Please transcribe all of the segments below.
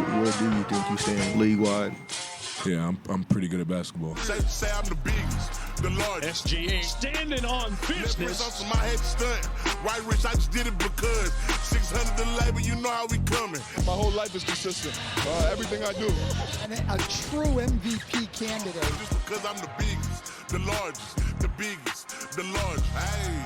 where do you think you stand league-wide? Yeah, I'm pretty good at basketball. Say I'm the biggest, the largest. SGA standing on business. On my head stunt. Right, Rich, I just did it because 600 the label, you know how we coming. My whole life is consistent. Everything I do. And a true MVP candidate. Just because I'm the biggest, the largest, the biggest, the largest. Hey.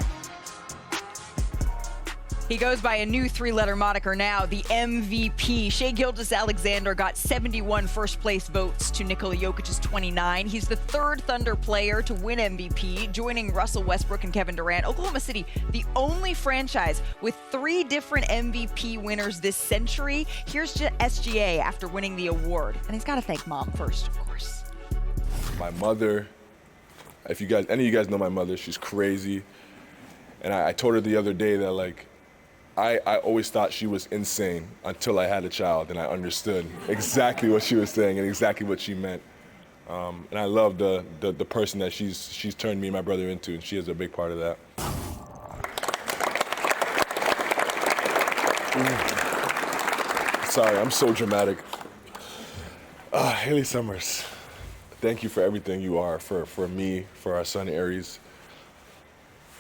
He goes by a new three-letter moniker now, the MVP. Shai Gilgeous-Alexander got 71 first-place votes to Nikola Jokic's 29. He's the third Thunder player to win MVP, joining Russell Westbrook and Kevin Durant. Oklahoma City, the only franchise with 3 different MVP winners this century. Here's SGA after winning the award. And he's got to thank Mom first, of course. My mother, if you guys, any of you guys know my mother, she's crazy. And I told her the other day that, like, I always thought she was insane until I had a child, and I understood exactly what she was saying and exactly what she meant. And I love the person that she's turned me and my brother into, and she is a big part of that. Sorry, I'm so dramatic. Haley Summers, thank you for everything you are for me, for our son Aries.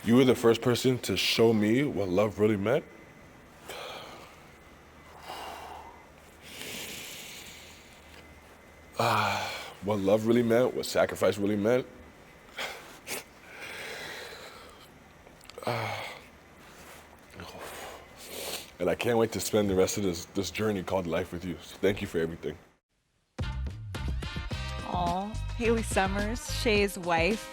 You were the first person to show me what love really meant. What love really meant, what sacrifice really meant. And I can't wait to spend the rest of this journey called life with you. So thank you for everything. Aw, Haley Summers, Shai's wife.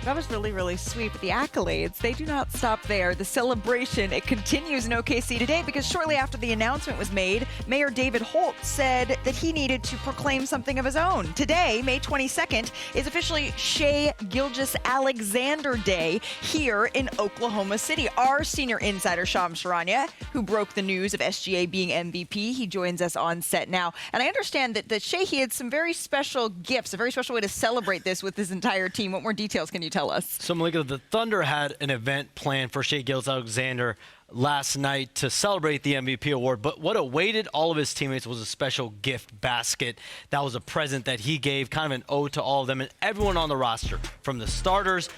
That was really, really sweet. But the accolades, they do not stop there. The celebration, it continues in OKC today because shortly after the announcement was made, Mayor David Holt said that he needed to proclaim something of his own. Today, May 22nd, is officially Shai Gilgeous-Alexander Day here in Oklahoma City. Our senior insider, Charania, who broke the news of SGA being MVP, he joins us on set now. And I understand that Shai, he had some very special gifts, a very special way to celebrate this with his entire team. What more details can you tell us? So, Malika, the Thunder had an event planned for Shai Gilgeous-Alexander last night to celebrate the MVP award, but what awaited all of his teammates was a special gift basket. That was a present that he gave, kind of an ode to all of them and everyone on the roster, from the starters,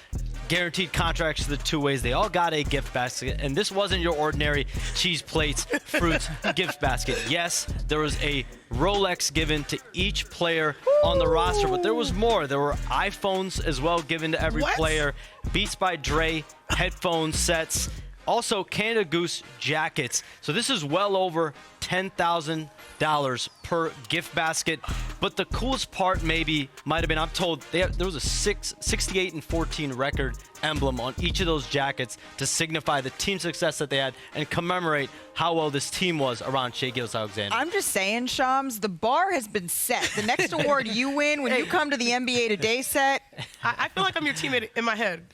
guaranteed contracts to the two-ways. They all got a gift basket, and this wasn't your ordinary cheese plates, fruits gift basket. Yes, there was a Rolex given to each player on the roster, but there was more. There were iPhones as well given to every player, Beats by Dre, headphone sets, also Canada Goose jackets. So this is well over $10,000 per gift basket. But the coolest part might have been, I'm told, there was a 68-14 record emblem on each of those jackets to signify the team success that they had and commemorate how well this team was around Shai Gilgeous-Alexander. I'm just saying, Shams, the bar has been set. The next award you win when you come to the NBA Today set. I feel like I'm your teammate in my head.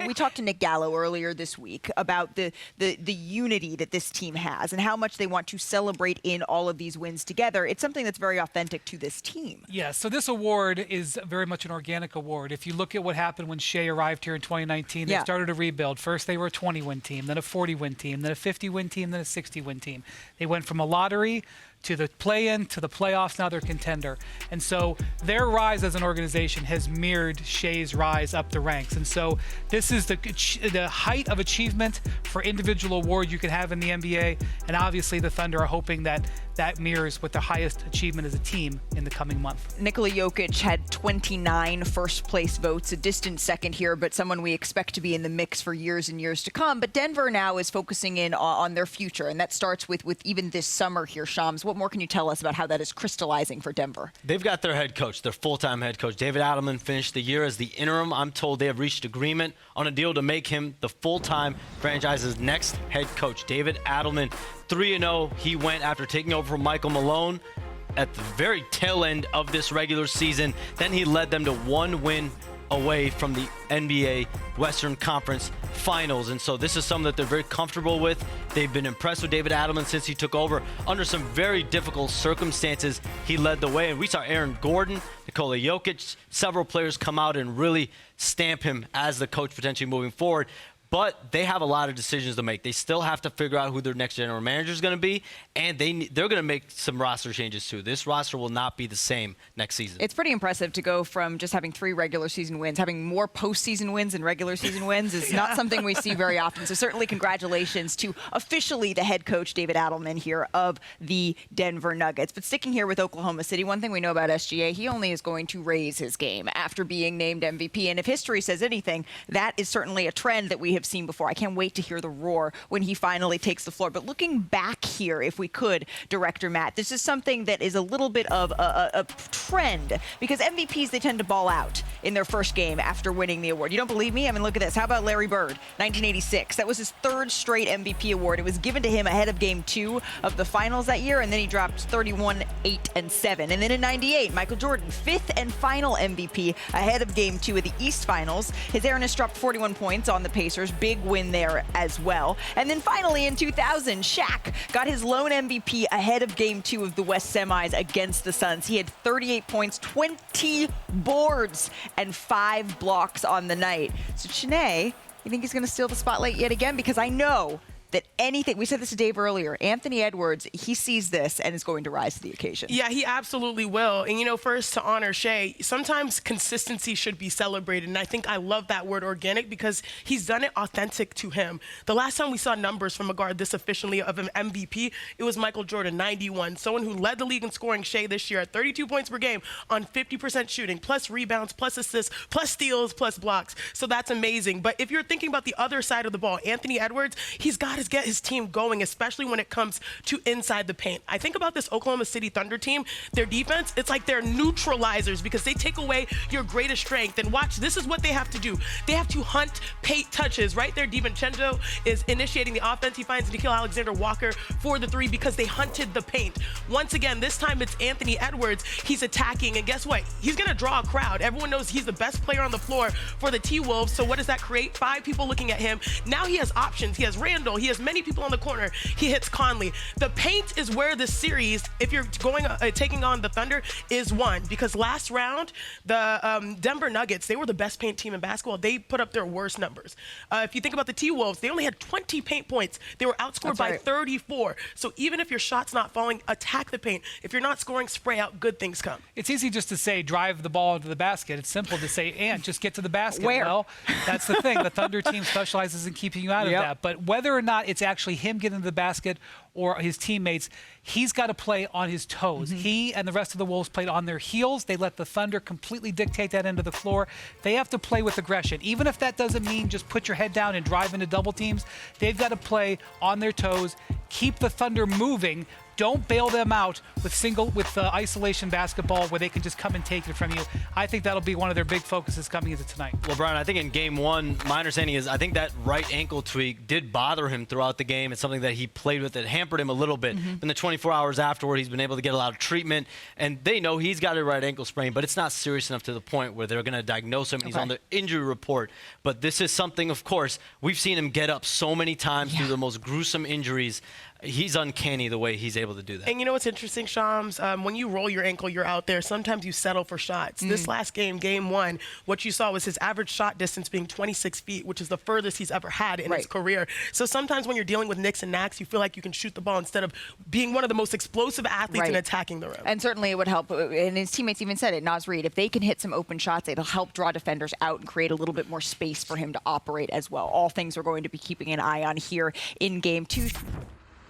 We talked to Nick Gallo earlier this week about the unity that this team has and how much they want to celebrate in all of these wins together. It's something that's very authentic to this team. Yeah, so this award is very much an organic award. If you look at what happened when Shai arrived here in 2019, they started a rebuild. First, they were a 20-win team, then a 40-win team, then a 50-win team, then a 60-win team. They went from a lottery to the play-in to the playoffs. Now they're contender. And so their rise as an organization has mirrored Shai's rise up the ranks. And so this is the height of achievement for individual award you can have in the NBA. And obviously the Thunder are hoping that that mirrors with the highest achievement as a team in the coming month. Nikola Jokic had 29 first-place votes, a distant second here, but someone we expect to be in the mix for years and years to come. But Denver now is focusing in on their future, and that starts with even this summer here, Shams. What more can you tell us about how that is crystallizing for Denver? They've got their head coach, their full-time head coach. David Adelman finished the year as the interim. I'm told they have reached agreement on a deal to make him the full-time franchise's next head coach. David Adelman, 3-0. He went after taking over from Michael Malone at the very tail end of this regular season. Then he led them to one win away from the NBA Western Conference Finals. And so this is something that they're very comfortable with. They've been impressed with David Adelman since he took over. Under some very difficult circumstances, he led the way. And we saw Aaron Gordon, Nikola Jokic, several players come out and really stamp him as the coach potentially moving forward. But they have a lot of decisions to make. They still have to figure out who their next general manager is going to be, and they're going to make some roster changes too. This roster will not be the same next season. It's pretty impressive to go from just having 3 regular season wins, having more postseason wins than regular season wins is not something we see very often. So certainly congratulations to officially the head coach, David Adelman, here of the Denver Nuggets. But sticking here with Oklahoma City, one thing we know about SGA, he only is going to raise his game after being named MVP. And if history says anything, that is certainly a trend that we have seen before. I can't wait to hear the roar when he finally takes the floor. But looking back here, if we could, Director Matt, this is something that is a little bit of a trend because MVPs, they tend to ball out in their first game after winning the award. You don't believe me? I mean, look at this. How about Larry Bird, 1986? That was his 3rd straight MVP award. It was given to him ahead of Game 2 of the finals that year, and then he dropped 31, 8, and 7. And then in 98, Michael Jordan, 5th and final MVP ahead of Game 2 of the East Finals. His Airness dropped 41 points on the Pacers. Big win there as well. And then finally in 2000, Shaq got his lone MVP ahead of Game 2 of the West Semis against the Suns. He had 38 points, 20 boards, and 5 blocks on the night. So Chiney, you think he's going to steal the spotlight yet again? Because I know that anything, we said this to Dave earlier, Anthony Edwards, he sees this and is going to rise to the occasion. Yeah, he absolutely will. And, you know, first to honor Shai, sometimes consistency should be celebrated. And I think I love that word organic because he's done it authentic to him. The last time we saw numbers from a guard this efficiently of an MVP, it was Michael Jordan, 91. Someone who led the league in scoring, Shai, this year at 32 points per game on 50% shooting, plus rebounds, plus assists, plus steals, plus blocks. So that's amazing. But if you're thinking about the other side of the ball, Anthony Edwards, he's got to get his team going, especially when it comes to inside the paint. I think about this Oklahoma City Thunder team, their defense, it's like they're neutralizers because they take away your greatest strength. And watch, this is what they have to do. They have to hunt paint touches. Right there, DiVincenzo is initiating the offense. He finds Nickeil Alexander-Walker for the 3 because they hunted the paint. Once again, this time it's Anthony Edwards. He's attacking, and guess what? He's going to draw a crowd. Everyone knows he's the best player on the floor for the T-Wolves. So what does that create? 5 people looking at him. Now he has options. He has Randall. He has many people on the corner. He hits Conley. The paint is where the series, if you're going taking on the Thunder, is won because last round the Denver Nuggets, they were the best paint team in basketball. They put up their worst numbers. If you think about the T-Wolves, they only had 20 paint points. They were outscored by 34. So even if your shot's not falling, attack the paint. If you're not scoring, spray out. Good things come. It's easy just to say drive the ball into the basket. It's simple to say and just get to the basket. Where? Well, that's the thing. The Thunder team specializes in keeping you out of that. But whether or not it's actually him getting to the basket or his teammates, he's got to play on his toes. He and the rest of the Wolves played on their heels. They let the Thunder completely dictate that end of the floor. They have to play with aggression. Even if that doesn't mean just put your head down and drive into double teams, they've got to play on their toes, keep the Thunder moving. Don't bail them out with isolation basketball where they can just come and take it from you. I think that'll be one of their big focuses coming into tonight. Well, Brian, I think in Game 1, my understanding is I think that right ankle tweak did bother him throughout the game. It's something that he played with that hampered him a little bit. In the 24 hours afterward, he's been able to get a lot of treatment, and they know he's got a right ankle sprain, but it's not serious enough to the point where they're going to diagnose him and he's on the injury report. But this is something, of course, we've seen him get up so many times through the most gruesome injuries. He's uncanny the way he's able to do that. And you know what's interesting, Shams? When you roll your ankle, you're out there. Sometimes you settle for shots. This last game, Game 1, what you saw was his average shot distance being 26 feet, which is the furthest he's ever had in his career. So sometimes when you're dealing with nicks and knacks, you feel like you can shoot the ball instead of being one of the most explosive athletes and attacking the rim. And certainly it would help. And his teammates even said it, Naz Reid, if they can hit some open shots, it'll help draw defenders out and create a little bit more space for him to operate as well. All things we're going to be keeping an eye on here in Game 2.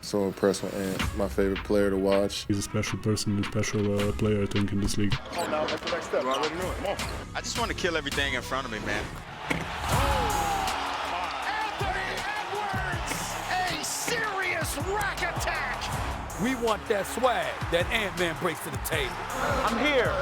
So impressed with Ant, my favorite player to watch. He's a special person, a special player, I think, in this league. Oh, now that's the next step. You already know it. Come on. I just want to kill everything in front of me, man. Anthony Edwards, a serious rack attack. We want that swag that Ant-Man brings to the table. I'm here.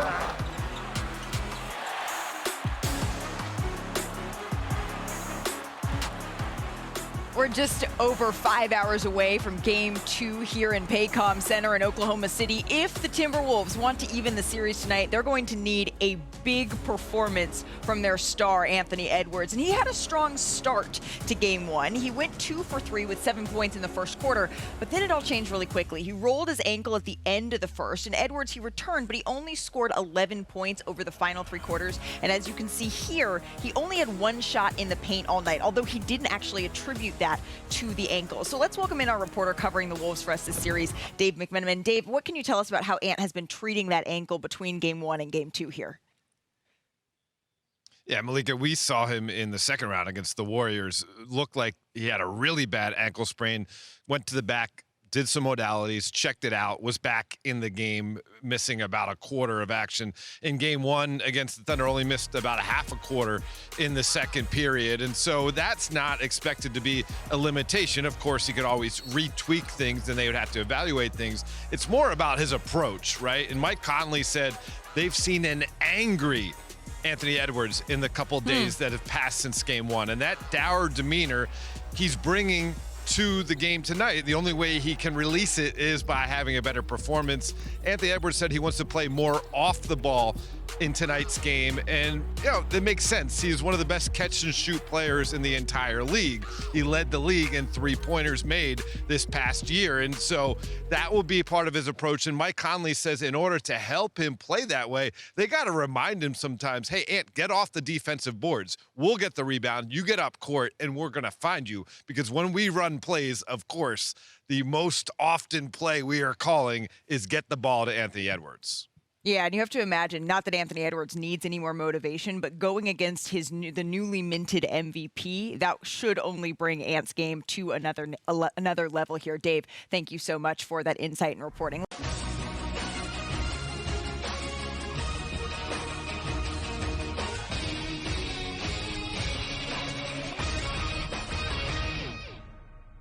We're just over 5 hours away from Game 2 here in Paycom Center in Oklahoma City. If the Timberwolves want to even the series tonight, they're going to need a big performance from their star, Anthony Edwards. And he had a strong start to Game 1. He went 2 for 3 with 7 points in the first quarter, but then it all changed really quickly. He rolled his ankle at the end of the first, and Edwards, he returned, but he only scored 11 points over the final 3 quarters. And as you can see here, he only had 1 shot in the paint all night, although he didn't actually attribute that to the ankle. So let's welcome in our reporter covering the Wolves for us this series, Dave McMenamin. Dave, what can you tell us about how Ant has been treating that ankle between Game 1 and Game 2 here? Yeah, Malika, we saw him in the second round against the Warriors. Looked like he had a really bad ankle sprain, went to the back, did some modalities, checked it out, was back in the game, missing about a quarter of action. In Game 1 against the Thunder, only missed about a half a quarter in the second period. And so that's not expected to be a limitation. Of course, he could always retweak things and they would have to evaluate things. It's more about his approach, right? And Mike Conley said they've seen an angry Anthony Edwards in the couple days that have passed since Game 1. And that dour demeanor he's bringing to the game tonight. The only way he can release it is by having a better performance. Anthony Edwards said he wants to play more off the ball in tonight's game, and that makes sense. He is one of the best catch and shoot players in the entire league. He led the league in 3-pointers made this past year, and so that will be part of his approach. And Mike Conley says in order to help him play that way, they got to remind him sometimes, hey, Ant, get off the defensive boards. We'll get the rebound. You get up court, and we're going to find you. Because when we run plays, of course, the most often play we are calling is get the ball to Anthony Edwards. Yeah, and you have to imagine, not that Anthony Edwards needs any more motivation, but going against the newly minted MVP, that should only bring Ant's game to another level here. Dave, thank you so much for that insight and reporting.